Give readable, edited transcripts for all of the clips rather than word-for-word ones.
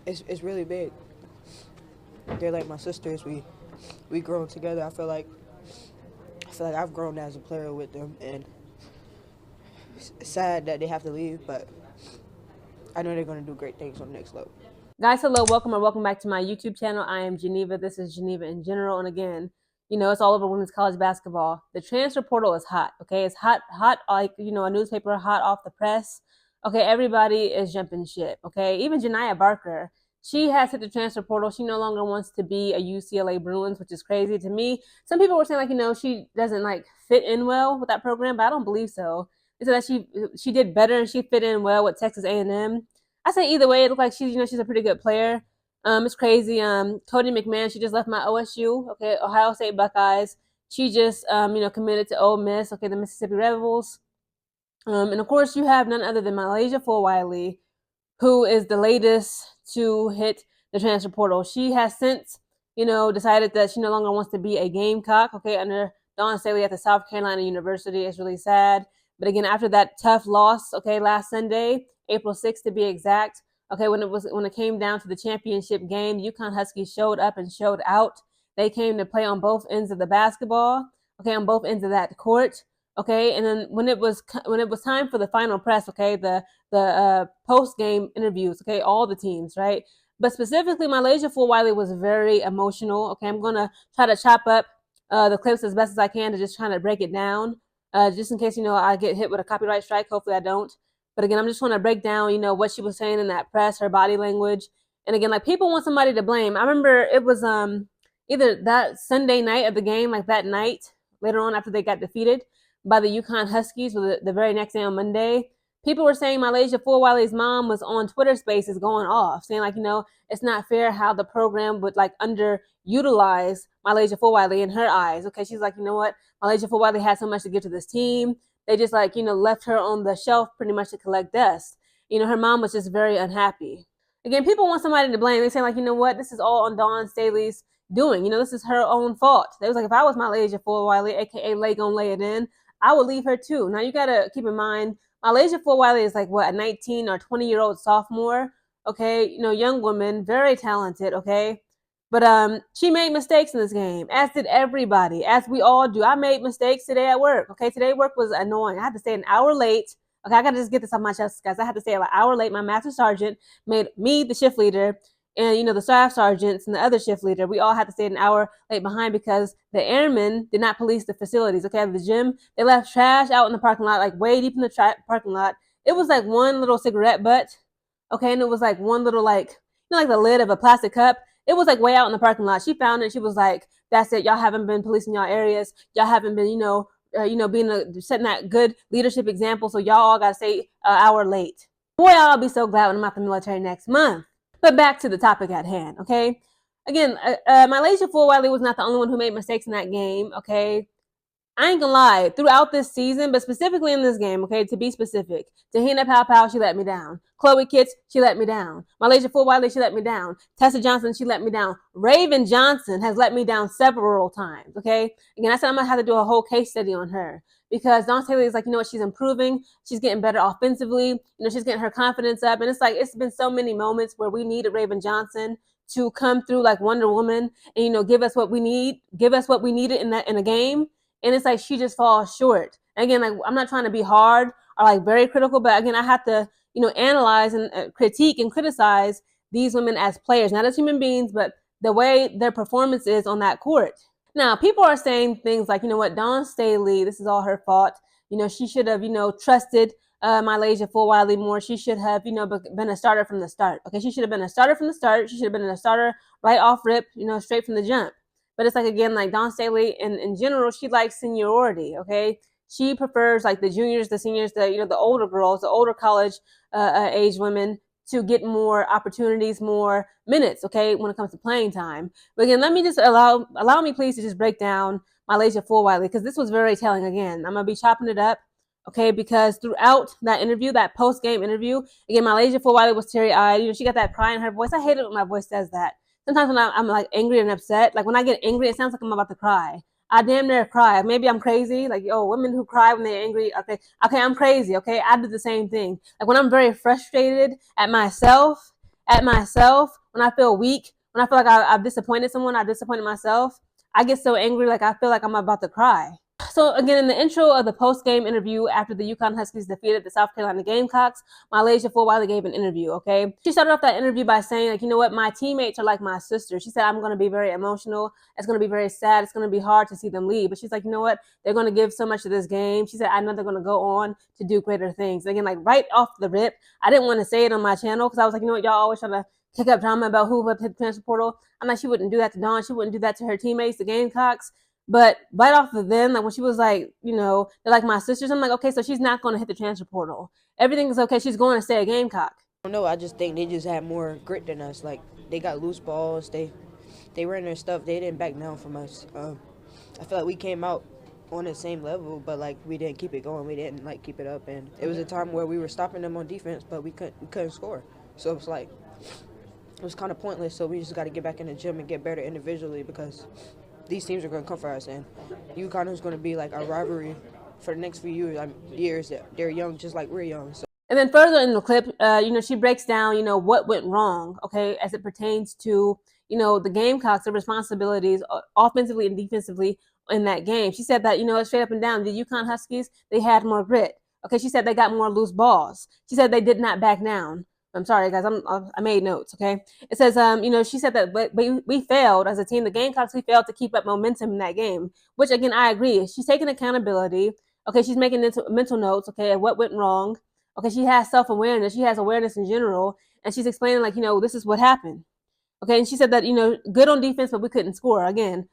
it's really big. They're like my sisters. We grown together. I feel like I've grown as a player with them, and it's sad that they have to leave, but I know they're gonna do great things on the next level. Guys, hello, welcome or welcome back to my YouTube channel. I am Geneva. This is Geneva in general. And again, it's all over women's college basketball. The transfer portal is hot, okay? It's hot, like, a newspaper hot off the press. Okay, everybody is jumping ship, okay? Even Janiah Barker, she has hit the transfer portal. She no longer wants to be a UCLA Bruins, which is crazy to me. Some people were saying, she doesn't, fit in well with that program, but I don't believe so. They said that she did better and she fit in well with Texas A&M. I say either way, it looks like she's a pretty good player. It's crazy. Cody McMahon, she just left my OSU, okay, Ohio State Buckeyes. She just, committed to Ole Miss, okay, the Mississippi Rebels. And of course, you have none other than MiLaysia Fulwiley, who is the latest to hit the transfer portal. She has since, decided that she no longer wants to be a Gamecock, okay, under Dawn Staley at the South Carolina University. It's really sad. But again, after that tough loss, okay, last Sunday, April 6th to be exact, okay, when it came down to the championship game, UConn Huskies showed up and showed out. They came to play on both ends of the basketball, okay, on both ends of that court, okay, and then when it was time for the final press, okay, the post game interviews, okay, all the teams, right, but specifically MiLaysia Fulwiley was very emotional. Okay, I'm gonna try to chop up the clips as best as I can to just try to break it down, just in case I get hit with a copyright strike. Hopefully I don't. But again, I'm just want to break down, what she was saying in that press, her body language. And again, people want somebody to blame. I remember it was either that Sunday night of the game, like that night, later on after they got defeated by the UConn Huskies, or the very next day on Monday. People were saying MiLaysia Fulwiley's mom was on Twitter Spaces going off, saying it's not fair how the program would underutilize MiLaysia Fulwiley in her eyes. Okay, she's like, you know what, MiLaysia Fulwiley had so much to give to this team. They just left her on the shelf pretty much to collect dust. Her mom was just very unhappy. Again, people want somebody to blame. They say you know what, this is all on Dawn Staley's doing. This is her own fault. They was like, if I was MiLaysia Fulwiley, aka Lay Gon' Lay It In, I would leave her too. Now you gotta keep in mind, MiLaysia Fulwiley is a 19 or 20-year-old sophomore. Okay, young woman, very talented. Okay, but she made mistakes in this game, as did everybody, as we all do. I made mistakes today at work. Okay, today work was annoying. I had to stay an hour late. Okay, I got to just get this off my chest, guys. I had to stay an hour late. My master sergeant made me the shift leader, and the staff sergeants and the other shift leader, we all had to stay an hour late behind because the airmen did not police the facilities. Okay, at the gym, they left trash out in the parking lot, way deep in the parking lot. It was one little cigarette butt. Okay, and it was one little the lid of a plastic cup. It was way out in the parking lot. She found it. She was like, "That's it. Y'all haven't been policing y'all areas. Y'all haven't been, setting that good leadership example. So y'all all got to stay an hour late." Boy, I'll be so glad when I'm out the military next month. But back to the topic at hand. Okay, again, MiLaysia Fulwiley was not the only one who made mistakes in that game. Okay, I ain't gonna lie, throughout this season, but specifically in this game, okay, to be specific, Tahina Pow, she let me down. Chloe Kitts, she let me down. MiLaysia Fulwiley, she let me down. Tessa Johnson, she let me down. Raven Johnson has let me down several times, okay? Again, I said I'm gonna have to do a whole case study on her because Dawn Staley is she's improving. She's getting better offensively. She's getting her confidence up. And it's been so many moments where we needed Raven Johnson to come through like Wonder Woman and, give us what we needed in a game. And it's she just falls short. And again, I'm not trying to be hard or very critical, but again, I have to, analyze and critique and criticize these women as players, not as human beings, but the way their performance is on that court. Now, people are saying things like, you know what, Dawn Staley, this is all her fault. She should have, trusted MiLaysia Fulwiley more. She should have, been a starter from the start. Okay, she should have been a starter from the start. She should have been a starter right off rip, straight from the jump. But it's again, Dawn Staley in general, she likes seniority, okay? She prefers the juniors, the seniors, the older girls, the older college age women to get more opportunities, more minutes, okay, when it comes to playing time. But again, let me just allow me please to just break down MiLaysia Fulwiley because this was very telling. Again, I'm going to be chopping it up, okay, because throughout that interview, that post-game interview, again, MiLaysia Fulwiley was teary-eyed. She got that cry in her voice. I hate it when my voice does that. Sometimes when I'm angry and upset, when I get angry, it sounds like I'm about to cry. I damn near cry. Maybe I'm crazy. Women who cry when they're angry. Okay, I'm crazy. Okay, I do the same thing. When I'm very frustrated at myself, when I feel weak, when I feel like I've disappointed someone, I've disappointed myself, I get so angry, like I feel like I'm about to cry. So again, in the intro of the post-game interview after the UConn Huskies defeated the South Carolina Gamecocks, MiLaysia Fulwiley gave an interview, okay? She started off that interview by saying, like, you know what, my teammates are like my sisters. She said, I'm going to be very emotional. It's going to be very sad. It's going to be hard to see them leave. But she's like, you know what, they're going to give so much to this game. She said, I know they're going to go on to do greater things. And again, like right off the rip, I didn't want to say it on my channel because I was like, you know what, y'all always trying to kick up drama about who hit the transfer portal. I'm like, she wouldn't do that to Dawn. She wouldn't do that to her teammates, the Gamecocks. But right off of then, like when she was like, you know, they're like my sisters, I'm like, okay, so she's not going to hit the transfer portal. Everything is okay. She's going to stay a Gamecock. I don't know. I just think they just had more grit than us. Like, they got loose balls. They ran their stuff. They didn't back down from us. I feel like we came out on the same level, but like we didn't keep it going. We didn't like keep it up, and it was a time where we were stopping them on defense, but we couldn't score. So it's like it was kind of pointless. So we just got to get back in the gym and get better individually because these teams are going to come for us, and UConn is going to be like a rivalry for the next few years. They're young, just like we're young. So. And then further in the clip, you know, she breaks down, you know, what went wrong, okay, as it pertains to, you know, the Gamecocks, the responsibilities offensively and defensively in that game. She said that, you know, straight up and down, the UConn Huskies, they had more grit. Okay, she said they got more loose balls. She said they did not back down. I'm sorry, guys. I made notes. Okay, it says, you know, she said that we failed as a team. The Gamecocks, we failed to keep up momentum in that game. Which again, I agree. She's taking accountability. Okay, she's making mental notes. Okay, of what went wrong. Okay, she has self-awareness. She has awareness in general, and she's explaining like, you know, this is what happened. Okay, and she said that, you know, good on defense, but we couldn't score. Again,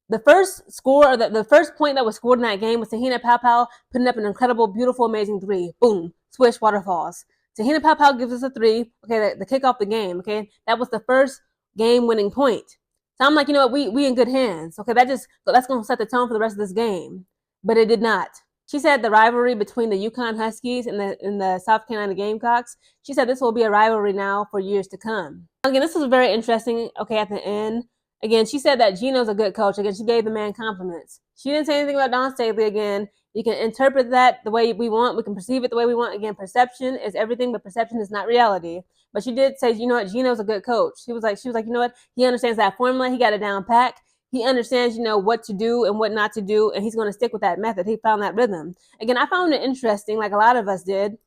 the first score, or the first point that was scored in that game was Tahina Paopao putting up an incredible, beautiful, amazing three. Boom, swish, waterfalls. Tahina Paopao gives us a three. Okay, the kick off the game. Okay, that was the first game-winning point. So I'm like, you know what, we in good hands. Okay, that's going to set the tone for the rest of this game. But it did not. She said the rivalry between the UConn Huskies and the South Carolina Gamecocks, she said this will be a rivalry now for years to come. Again, this was very interesting, okay, at the end. Again, she said that Gino's a good coach. Again, she gave the man compliments. She didn't say anything about Dawn Staley. Again, you can interpret that the way we want. We can perceive it the way we want. Again, perception is everything, but perception is not reality. But she did say, you know what, Gino's a good coach. She was like, you know what, he understands that formula. He got it down pat. He understands, you know, what to do and what not to do, and he's going to stick with that method. He found that rhythm. Again, I found it interesting, like a lot of us did,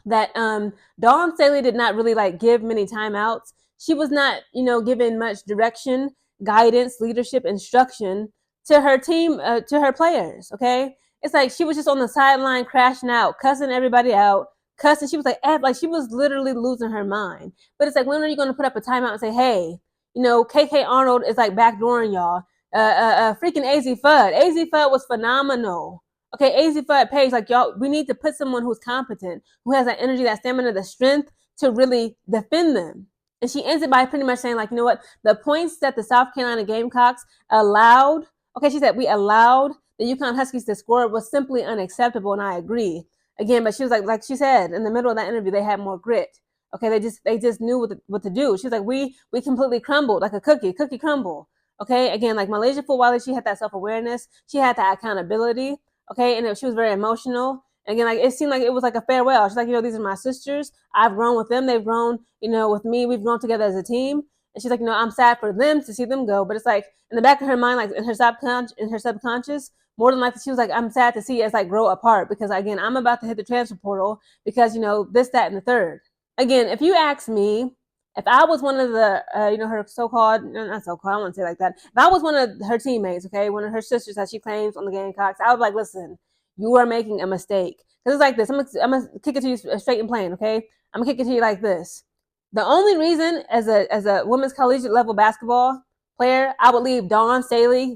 that Dawn Staley did not really like give many timeouts. She was not, you know, given much direction, guidance, leadership, instruction to her team, to her players. Okay, it's like she was just on the sideline crashing out, cussing everybody out, cussing. She was like she was literally losing her mind. But it's like, when are you going to put up a timeout and say, hey, you know, KK Arnold is like backdooring y'all. Freaking AZ Fudd. AZ Fudd was phenomenal. Okay, AZ Fudd Page, like y'all, we need to put someone who's competent, who has that energy, that stamina, the strength to really defend them. And she ends it by pretty much saying, like, you know what, the points that the South Carolina Gamecocks allowed, okay, she said we allowed the UConn Huskies to score was simply unacceptable, and I agree. Again, but she was like she said, in the middle of that interview, they had more grit. Okay, they just knew what to do. She was like, we completely crumbled like a cookie crumble. Okay, again, like MiLaysia Fulwiley, she had that self-awareness. She had that accountability. Okay, and she was very emotional. And again, like it seemed like it was like a farewell. She's like, you know, these are my sisters. I've grown with them. They've grown, you know, with me. We've grown together as a team. And she's like, you know, I'm sad for them to see them go. But it's like in the back of her mind, like in her subconscious, more than likely, she was like, I'm sad to see us like grow apart because again, I'm about to hit the transfer portal because, you know, this, that, and the third. Again, if you ask me, if I was one of the, you know, her so-called, not so-called, I don't want to say it like that. If I was one of her teammates, okay, one of her sisters that she claims on the Gamecocks, I would be like, listen, you are making a mistake. Because it's like this. I'm going to kick it to you straight and plain, okay? I'm going to kick it to you like this. The only reason as a women's collegiate level basketball player, I would leave Dawn Staley,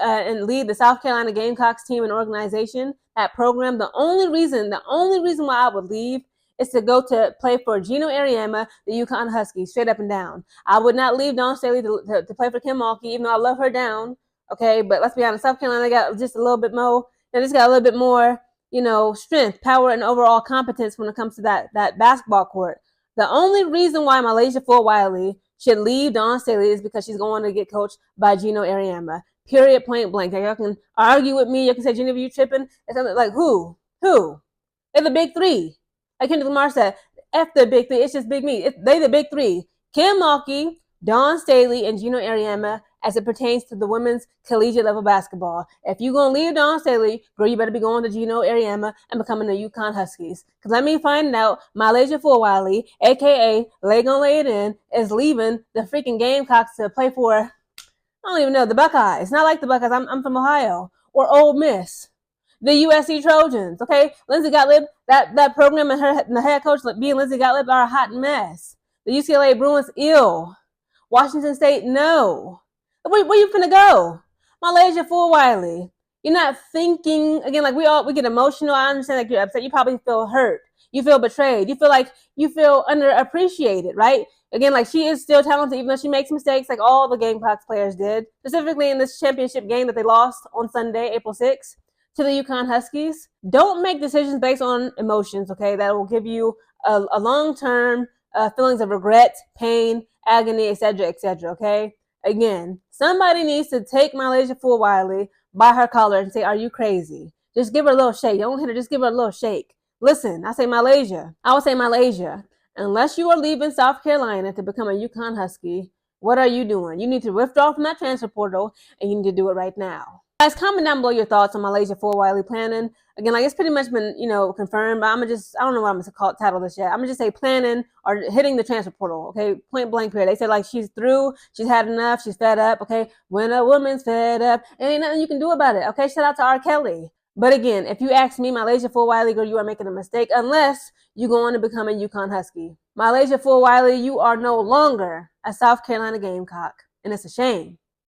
and lead the South Carolina Gamecocks team and organization, that program. The only reason why I would leave is to go to play for Gino Auriemma, the UConn Huskies, straight up and down. I would not leave Dawn Staley to play for Kim Mulkey, even though I love her down. Okay, but let's be honest, South Carolina got just a little bit more. They just got a little bit more, you know, strength, power, and overall competence when it comes to that basketball court. The only reason why MiLaysia Fulwiley should leave Dawn Staley is because she's going to get coached by Gino Auriemma. Period, point blank. Now, y'all can argue with me. You can say, Genevieve, you tripping. It's like, who? They're the big three. Like Kendrick Lamar said, F the big three. It's just big me. They the big three. Kim Mulkey, Dawn Staley, and Gino Ariema as it pertains to the women's collegiate level basketball. If you're going to leave Dawn Staley, girl, you better be going to Gino Ariema and becoming the UConn Huskies. Because let me find out, MiLaysia Fulwiley, a.k.a. Lay Gon' Lay It In, is leaving the freaking Gamecocks to play for, I don't even know, the Buckeyes. Not like the Buckeyes. I'm from Ohio. Or Ole Miss. The USC Trojans, okay? Lindsey Gottlieb, that program and the head coach being Lindsey Gottlieb are a hot mess. The UCLA Bruins, ill. Washington State, no. Where you finna go? MiLaysia Fulwiley. You're not thinking, again, like we get emotional. I understand like you're upset. You probably feel hurt. You feel betrayed. You feel underappreciated, right? Again, like she is still talented, even though she makes mistakes like all the Gamecocks players did, specifically in this championship game that they lost on Sunday, April 6th, to the UConn Huskies. Don't make decisions based on emotions, okay? That will give you a long-term feelings of regret, pain, agony, etc., okay? Again, somebody needs to take MiLaysia Fulwiley by her collar and say, are you crazy? Just give her a little shake. Don't hit her, just give her a little shake. Listen, I say MiLaysia. I would say MiLaysia. Unless you are leaving South Carolina to become a UConn Husky, what are you doing? You need to withdraw from that transfer portal, and you need to do it right now. Guys, comment down below your thoughts on MiLaysia Fulwiley planning. Again, like it's pretty much been, confirmed, but I don't know what I'm going to title this yet. I'm going to just say planning or hitting the transfer portal, okay? Point blank period. They said like she's through, she's had enough, she's fed up, okay? When a woman's fed up, ain't nothing you can do about it, okay? Shout out to R. Kelly. But again, if you ask me, MiLaysia Fulwiley, girl, you are making a mistake unless you go on to become a UConn Husky. MiLaysia Fulwiley, you are no longer a South Carolina Gamecock, and it's a shame.